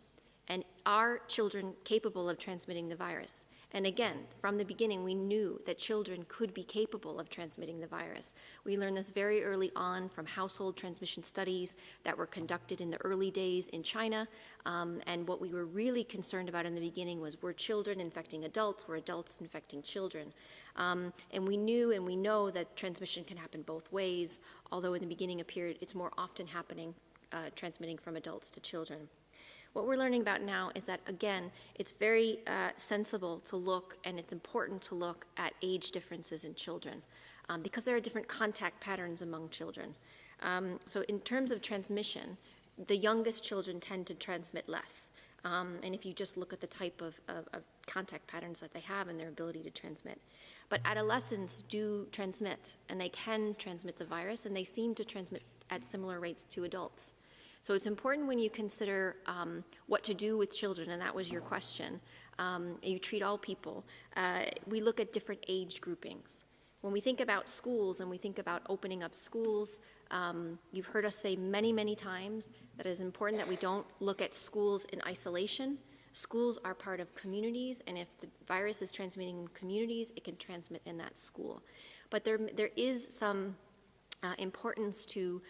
And are children capable of transmitting the virus? And again, from the beginning, we knew that children could be capable of transmitting the virus. We learned this very early on from household transmission studies that were conducted in the early days in China. And what we were really concerned about in the beginning was, were children infecting adults? Were adults infecting children? And we knew and we know that transmission can happen both ways, although in the beginning appeared it's more often happening, transmitting from adults to children. What we're learning about now is that, again, it's very sensible to look, and it's important to look at age differences in children, because there are different contact patterns among children. So in terms of transmission, the youngest children tend to transmit less. And if you just look at the type of contact patterns that they have and their ability to transmit. But adolescents do transmit, and they can transmit the virus, and they seem to transmit at similar rates to adults. So it's important when you consider what to do with children, and that was your question. You treat all people. We look at different age groupings. When we think about schools and we think about opening up schools, you've heard us say many, many times that it is important that we don't look at schools in isolation. Schools are part of communities, and if the virus is transmitting in communities, it can transmit in that school. But there is some importance to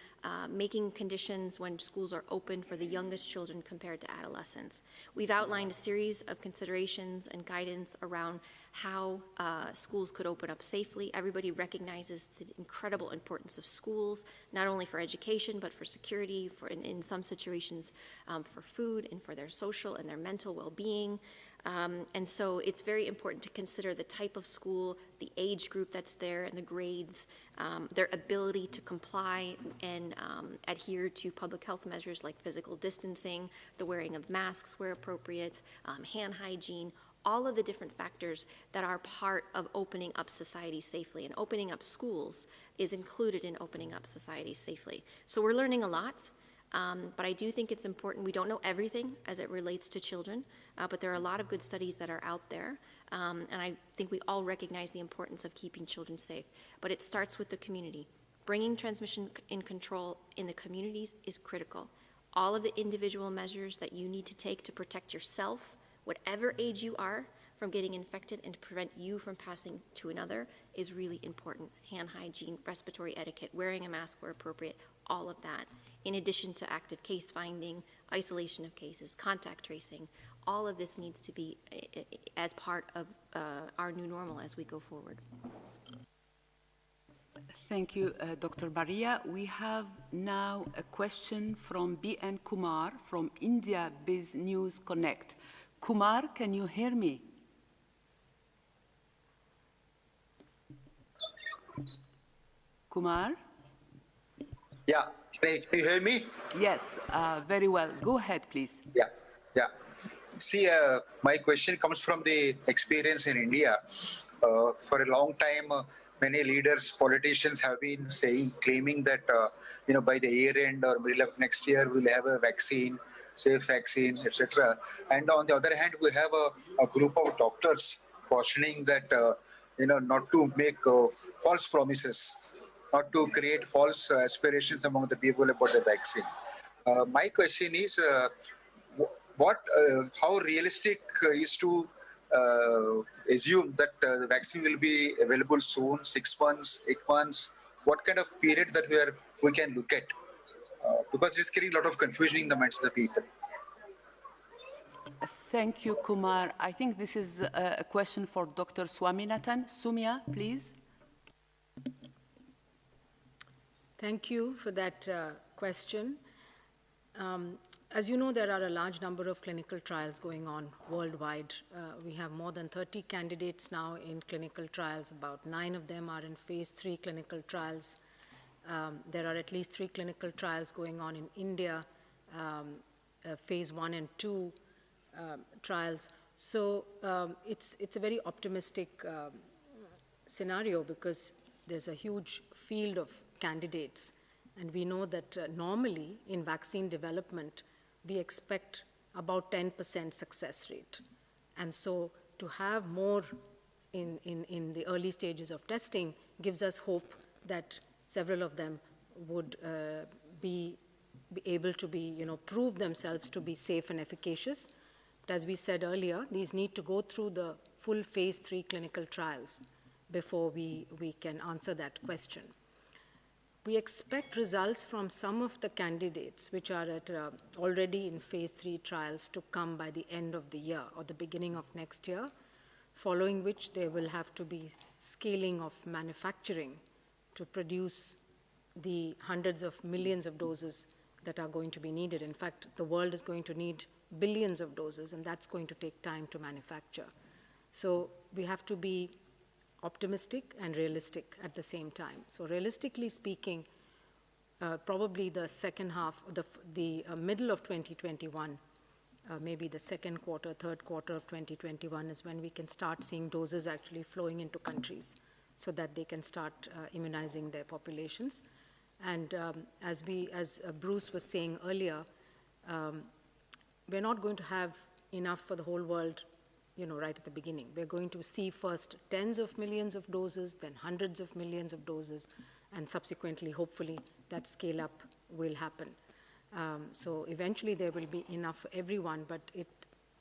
making conditions when schools are open for the youngest children compared to adolescents. We've outlined a series of considerations and guidance around how schools could open up safely. Everybody recognizes the incredible importance of schools, not only for education, but for security, for in some situations for food and for their social and their mental well-being. And so it's very important to consider the type of school, the age group that's there, and the grades, their ability to comply and adhere to public health measures like physical distancing, the wearing of masks where appropriate, hand hygiene, all of the different factors that are part of opening up society safely. And opening up schools is included in opening up society safely. So we're learning a lot. But I do think it's important. We don't know everything as it relates to children, but there are a lot of good studies that are out there. And I think we all recognize the importance of keeping children safe. But it starts with the community. Bringing transmission in control in the communities is critical. All of the individual measures that you need to take to protect yourself, whatever age you are, from getting infected and to prevent you from passing to another is really important. Hand hygiene, respiratory etiquette, wearing a mask where appropriate, all of that. In addition to active case finding, isolation of cases, contact tracing, all of this needs to be as part of our new normal as we go forward. Thank you, Dr. Baria. We have now a question from B.N. Kumar from India Biz News Connect. Kumar, can you hear me? Kumar? Yeah. Can you hear me? Yes, very well. Go ahead, please. Yeah. See, my question comes from the experience in India. For a long time, many leaders, politicians have been claiming that, by the year end or middle of next year, we'll have a vaccine, safe vaccine, etc. And on the other hand, we have a group of doctors cautioning that, not to make false promises, not to create false aspirations among the people about the vaccine. My question is, how realistic is to assume that the vaccine will be available soon, 6 months, 8 months? What kind of period that we can look at? Because it's creating a lot of confusion in the minds of the people. Thank you, Kumar. I think this is a question for Dr. Swaminathan. Sumya, please. Thank you for that question. As you know, there are a large number of clinical trials going on worldwide. We have more than 30 candidates now in clinical trials. About 9 of them are in phase 3 clinical trials. There are at least 3 clinical trials going on in India, phase 1 and 2 trials. So it's a very optimistic scenario because there's a huge field of candidates. And we know that normally in vaccine development, we expect about 10% success rate. And so to have more in the early stages of testing gives us hope that several of them would be able to be, prove themselves to be safe and efficacious. But as we said earlier, these need to go through the full phase 3 clinical trials before we can answer that question. We expect results from some of the candidates which are already in phase 3 trials to come by the end of the year or the beginning of next year, following which there will have to be scaling of manufacturing to produce the hundreds of millions of doses that are going to be needed. In fact, the world is going to need billions of doses, and that's going to take time to manufacture. So we have to be optimistic and realistic at the same time. So realistically speaking, probably the second half, the middle of 2021 maybe the second quarter, third quarter of 2021 is when we can start seeing doses actually flowing into countries so that they can start immunizing their populations. And as Bruce was saying earlier, we're not going to have enough for the whole world, right at the beginning. We're going to see first tens of millions of doses, then hundreds of millions of doses, and subsequently, hopefully, that scale up will happen. So eventually there will be enough for everyone, but it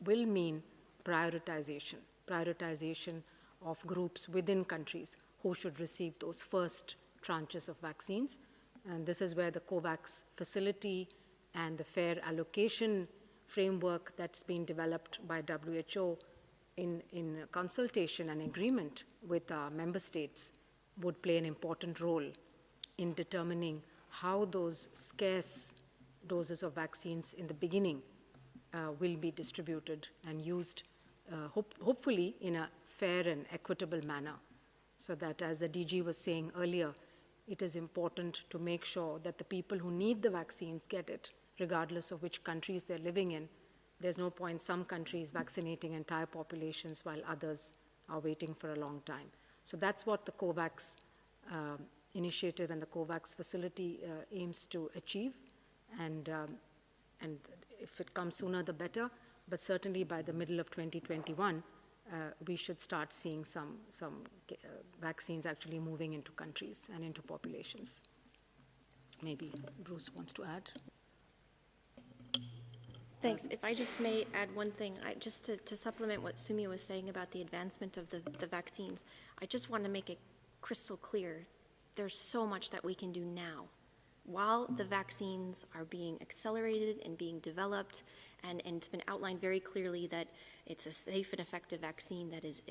will mean prioritization of groups within countries who should receive those first tranches of vaccines. And this is where the COVAX facility and the fair allocation framework that's been developed by WHO in consultation and agreement with our member states would play an important role in determining how those scarce doses of vaccines in the beginning will be distributed and used, hopefully in a fair and equitable manner, so that, as the DG was saying earlier, it is important to make sure that the people who need the vaccines get it, regardless of which countries they're living in. There's no point some countries vaccinating entire populations while others are waiting for a long time. So that's what the COVAX initiative and the COVAX facility aims to achieve. And if it comes sooner, the better. But certainly by the middle of 2021, we should start seeing some vaccines actually moving into countries and into populations. Maybe Bruce wants to add. Thanks. If I just may add one thing, just to supplement what Sumi was saying about the advancement of the vaccines, I just want to make it crystal clear. There's so much that we can do now. While the vaccines are being accelerated and being developed, and it's been outlined very clearly that it's a safe and effective vaccine that is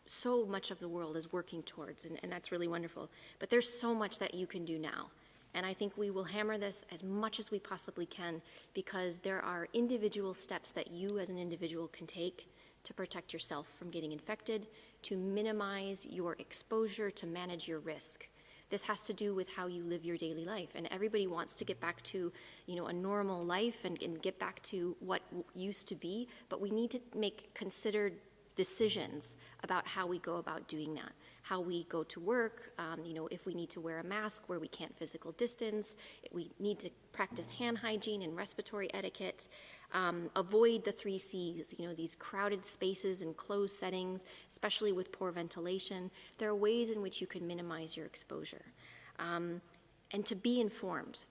so much of the world is working towards, and that's really wonderful. But there's so much that you can do now. And I think we will hammer this as much as we possibly can, because there are individual steps that you as an individual can take to protect yourself from getting infected, to minimize your exposure, to manage your risk. This has to do with how you live your daily life, and everybody wants to get back to, a normal life and get back to what used to be, but we need to make considered decisions about how we go about doing that, how we go to work, if we need to wear a mask where we can't physical distance, we need to practice hand hygiene and respiratory etiquette, avoid the 3 C's, these crowded spaces and closed settings, especially with poor ventilation. There are ways in which you can minimize your exposure, and to be informed.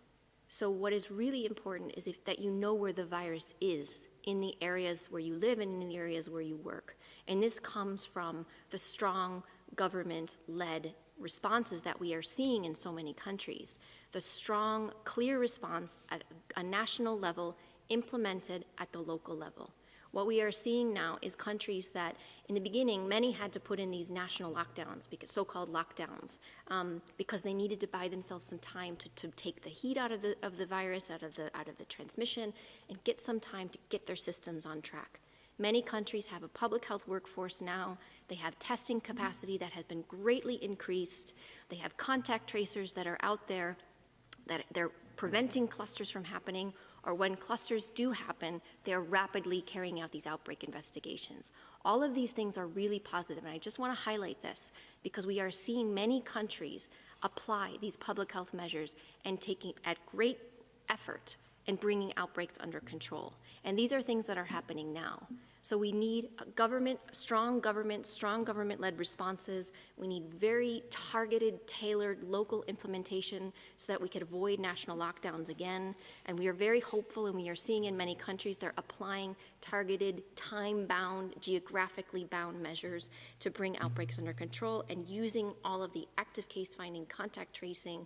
So what is really important is that you know where the virus is in the areas where you live and in the areas where you work. And this comes from the strong government-led responses that we are seeing in so many countries. The strong, clear response at a national level implemented at the local level. What we are seeing now is countries that, in the beginning, many had to put in these national lockdowns, so-called lockdowns, because they needed to buy themselves some time to take the heat out of the virus, out of the transmission, and get some time to get their systems on track. Many countries have a public health workforce now. They have testing capacity that has been greatly increased. They have contact tracers that are out there, that they're preventing clusters from happening, or when clusters do happen, they're rapidly carrying out these outbreak investigations. All of these things are really positive, and I just want to highlight this because we are seeing many countries apply these public health measures and taking at great effort and bringing outbreaks under control. And these are things that are happening now. So we need strong government-led responses. We need very targeted, tailored local implementation so that we could avoid national lockdowns again. And we are very hopeful, and we are seeing in many countries they're applying targeted, time-bound, geographically bound measures to bring outbreaks under control, and using all of the active case finding, contact tracing,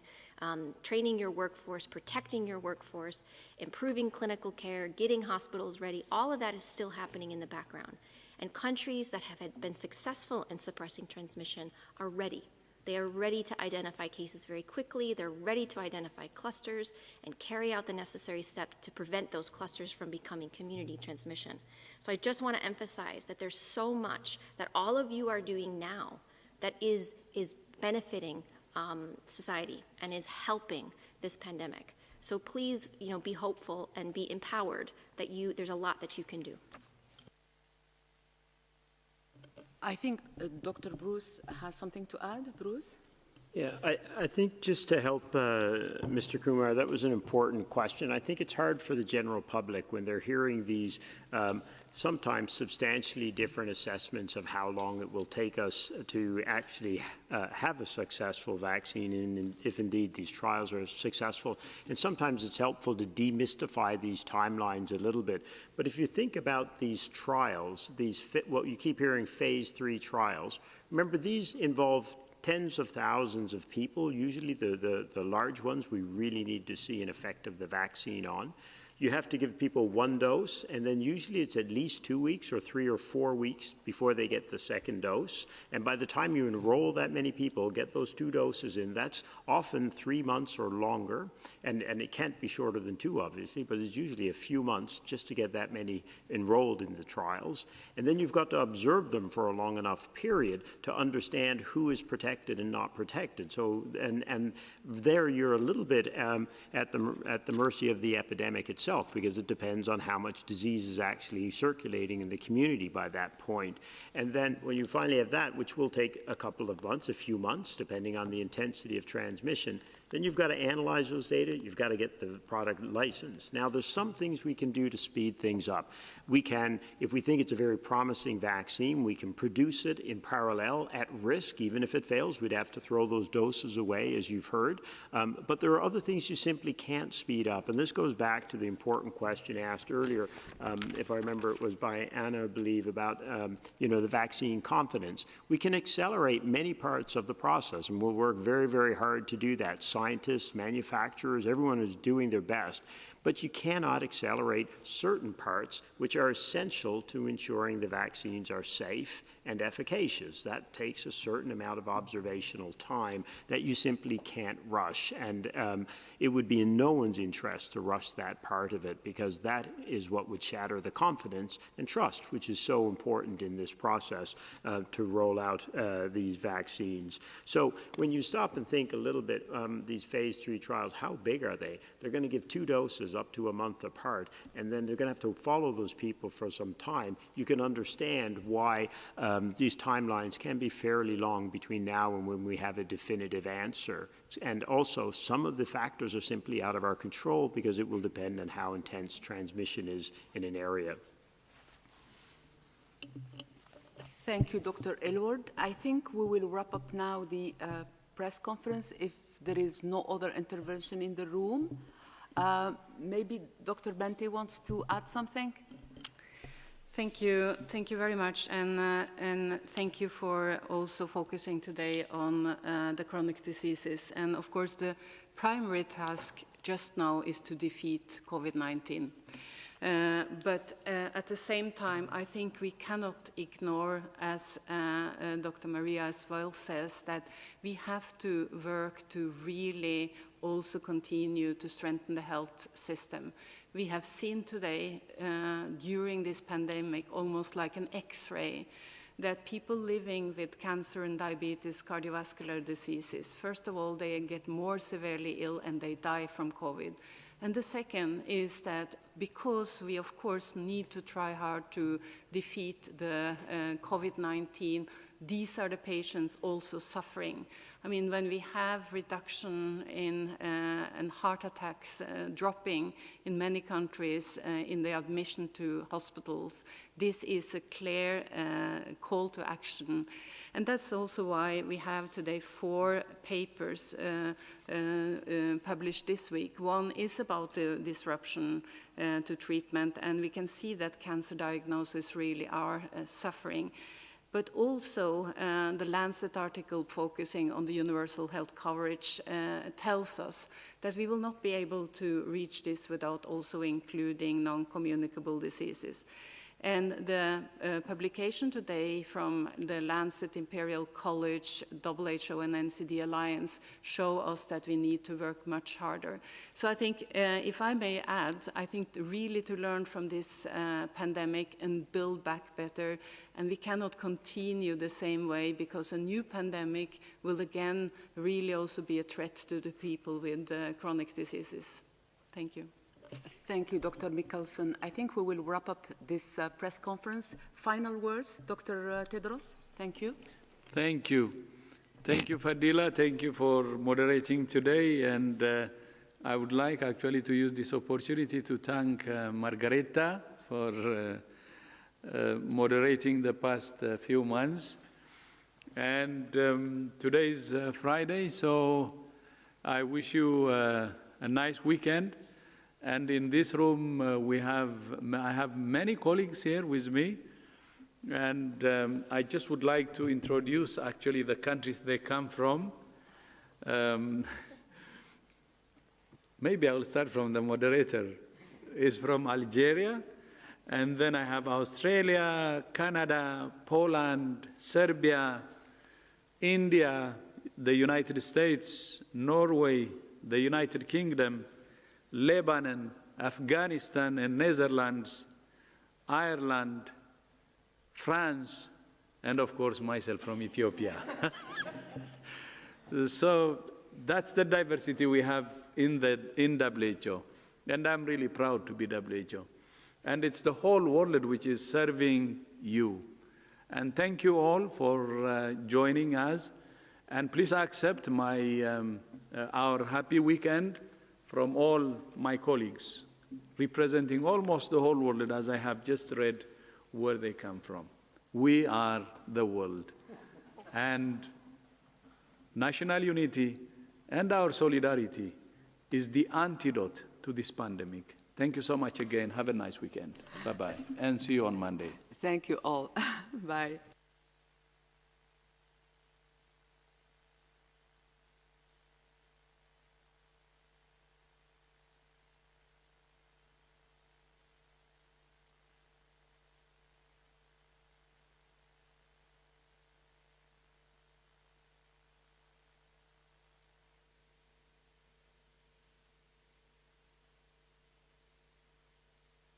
training your workforce, protecting your workforce, improving clinical care, getting hospitals ready. All of that is still happening in the background. And countries that have been successful in suppressing transmission are ready. They are ready to identify cases very quickly. They're ready to identify clusters and carry out the necessary steps to prevent those clusters from becoming community transmission. So I just want to emphasize that there's so much that all of you are doing now that is benefiting society and is helping this pandemic. So please, be hopeful and be empowered that there's a lot that you can do. I think Dr. Bruce has something to add. Bruce? Yeah, I think just to help Mr. Kumar, that was an important question. I think it's hard for the general public when they're hearing these sometimes substantially different assessments of how long it will take us to actually have a successful vaccine, and if indeed these trials are successful. And sometimes it's helpful to demystify these timelines a little bit. But if you think about these trials, what you keep hearing, phase 3 trials, remember these involve tens of thousands of people, usually the large ones we really need to see an effect of the vaccine on. You have to give people one dose, and then usually it's at least 2 weeks or 3 or 4 weeks before they get the second dose. And by the time you enroll that many people, get those 2 doses in, that's often 3 months or longer. And it can't be shorter than 2, obviously, but it's usually a few months just to get that many enrolled in the trials. And then you've got to observe them for a long enough period to understand who is protected and not protected. So, and there you're a little bit at the mercy of the epidemic itself, because it depends on how much disease is actually circulating in the community by that point. And then when you finally have that, which will take a couple of months, a few months, depending on the intensity of transmission, then you've got to analyze those data. You've got to get the product licensed. Now, there's some things we can do to speed things up. We can, if we think it's a very promising vaccine, we can produce it in parallel at risk. Even if it fails, we'd have to throw those doses away, as you've heard. But there are other things you simply can't speed up. And this goes back to the important question asked earlier, if I remember it was by Anna, I believe, about the vaccine confidence. We can accelerate many parts of the process, and we'll work very, very hard to do that. Scientists, manufacturers, everyone is doing their best. But you cannot accelerate certain parts which are essential to ensuring the vaccines are safe and efficacious. That takes a certain amount of observational time that you simply can't rush. And it would be in no one's interest to rush that part of it, because that is what would shatter the confidence and trust, which is so important in this process to roll out these vaccines. So when you stop and think a little bit, these phase 3 trials, how big are they? They're going to give 2 doses up to a month apart, and then they're going to have to follow those people for some time. You can understand why these timelines can be fairly long between now and when we have a definitive answer. And also, some of the factors are simply out of our control because it will depend on how intense transmission is in an area. Thank you, Dr. Aylward. I think we will wrap up now the press conference if there is no other intervention in the room. Maybe Dr. Bente wants to add something? Thank you very much, and thank you for also focusing today on the chronic diseases. And of course, the primary task just now is to defeat COVID-19. But at the same time, I think we cannot ignore, as Dr. Maria as well says, that we have to work to really also continue to strengthen the health system. We have seen today, during this pandemic, almost like an X-ray, that people living with cancer and diabetes, cardiovascular diseases, first of all, they get more severely ill and they die from COVID. And the second is that because we, of course, need to try hard to defeat the COVID-19, these are the patients also suffering. I mean, when we have reduction in and heart attacks dropping in many countries in the admission to hospitals, this is a clear call to action. And that's also why we have today 4 papers published this week. One is about the disruption to treatment, and we can see that cancer diagnoses really are suffering. But also the Lancet article focusing on the universal health coverage tells us that we will not be able to reach this without also including non-communicable diseases. And the publication today from the Lancet Imperial College, WHO and NCD Alliance show us that we need to work much harder. So I think, if I may add, I think really to learn from this pandemic and build back better, and we cannot continue the same way because a new pandemic will again really also be a threat to the people with chronic diseases. Thank you. Thank you, Dr. Mikkelsen. I think we will wrap up this press conference. Final words, Dr. Tedros. Thank you. Thank you. Thank you, Fadila. Thank you for moderating today. And I would like actually to use this opportunity to thank Margareta for moderating the past few months. And today is Friday, so I wish you a nice weekend. And in this room, I have many colleagues here with me. And I just would like to introduce actually the countries they come from. Maybe I will start from the moderator. Is from Algeria. And then I have Australia, Canada, Poland, Serbia, India, the United States, Norway, the United Kingdom, Lebanon, Afghanistan and Netherlands, Ireland, France, and of course myself from Ethiopia. So that's the diversity we have in WHO. And I'm really proud to be WHO. And it's the whole world which is serving you. And thank you all for joining us. And please accept our happy weekend from all my colleagues, representing almost the whole world, as I have just read where they come from. We are the world. And national unity and our solidarity is the antidote to this pandemic. Thank you so much again. Have a nice weekend. Bye-bye. And see you on Monday. Thank you all. Bye.